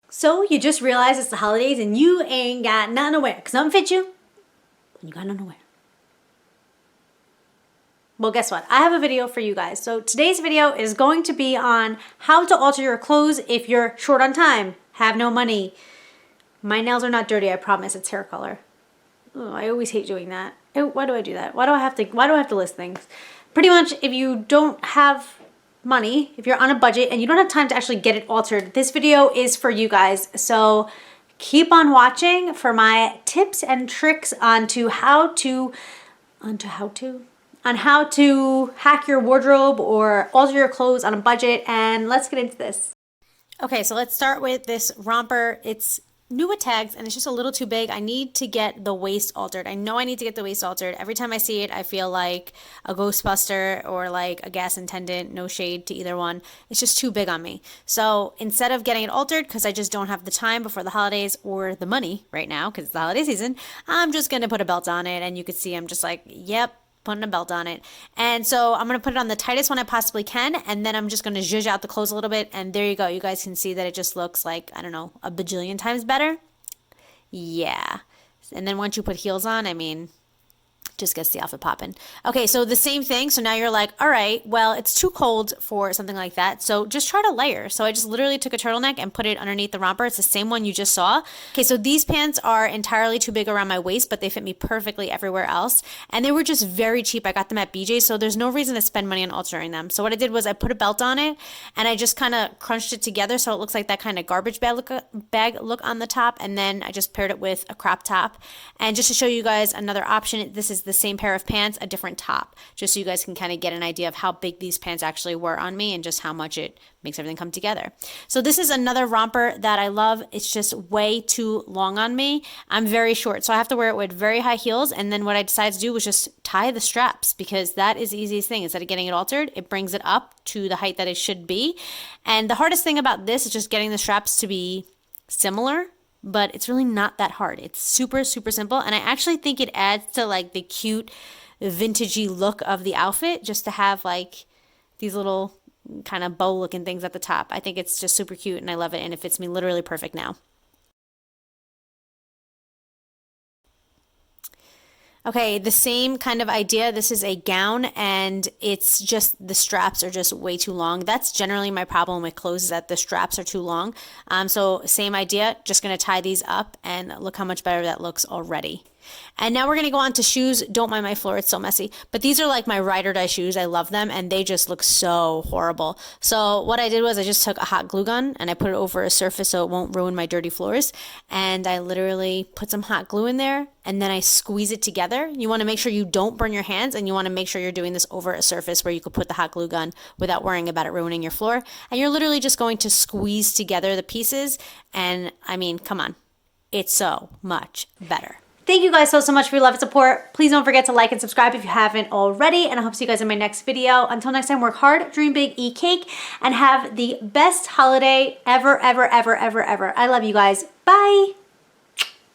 So you just realized it's the holidays and you ain't got nothing to wear because nothing fits you and you got nothing to wear. Well, guess what? I have a video for you guys. So today's video is going to be on how to alter your clothes if you're short on time, have no money. My nails are not dirty, I promise. It's hair color. Oh, I always hate doing that. Why do I do that? Why do I have to list things? Pretty much, if you don't have money, if you're on a budget and you don't have time to actually get it altered, this video is for you guys. So keep on watching for my tips and tricks on how to hack your wardrobe or alter your clothes on a budget. And let's get into this. Okay, so let's start with this romper. It's new with tags and it's just a little too big. I need to get the waist altered. I know I need to get the waist altered. Every time I see it, I feel like a Ghostbuster or like a gas attendant. No shade to either one. It's just too big on me. So instead of getting it altered, because I just don't have the time before the holidays or the money right now, because it's the holiday season, I'm just going to put a belt on it. And you can see I'm just like, yep, putting a belt on it. And so I'm going to put it on the tightest one I possibly can. And then I'm just going to zhuzh out the clothes a little bit. And there you go. You guys can see that it just looks like, I don't know, a bajillion times better. Yeah. And then once you put heels on, I mean, just gets the outfit popping. Okay, so the same thing. So now you're like, all right, well, it's too cold for something like that. So just try to layer. So I just literally took a turtleneck and put it underneath the romper. It's the same one you just saw. Okay, so these pants are entirely too big around my waist, but they fit me perfectly everywhere else. And they were just very cheap. I got them at BJ's, so there's no reason to spend money on altering them. So what I did was I put a belt on it and I just kind of crunched it together so it looks like that kind of garbage bag look on the top. And then I just paired it with a crop top. And just to show you guys another option, this is the same pair of pants, a different top, just so you guys can kind of get an idea of how big these pants actually were on me and just how much it makes everything come together. So this is another romper that I love. It's just way too long on me. I'm very short, so I have to wear it with very high heels. And then what I decided to do was just tie the straps, because that is the easiest thing. Instead of getting it altered, it brings it up to the height that it should be. And the hardest thing about this is just getting the straps to be similar, but it's really not that hard. It's super, super simple. And I actually think it adds to like the cute vintagey look of the outfit, just to have like these little kind of bow looking things at the top. I think it's just super cute and I love it. And it fits me literally perfect now. Okay, the same kind of idea. This is a gown and it's just the straps are just way too long. That's generally my problem with clothes, is that the straps are too long. So same idea, just going to tie these up and look how much better that looks already. And now we're going to go on to shoes. Don't mind my floor, it's so messy. But these are like my ride or die shoes. I love them and they just look so horrible. So what I did was I just took a hot glue gun and I put it over a surface so it won't ruin my dirty floors. And I literally put some hot glue in there and then I squeeze it together. You want to make sure you don't burn your hands, and you want to make sure you're doing this over a surface where you could put the hot glue gun without worrying about it ruining your floor. And you're literally just going to squeeze together the pieces. And I mean, come on, it's so much better. Thank you guys so much for your love and support. Please don't forget to like and subscribe if you haven't already. And I hope to see you guys in my next video. Until next time, work hard, dream big, eat cake, and have the best holiday ever, ever, ever, ever, ever. I love you guys. Bye.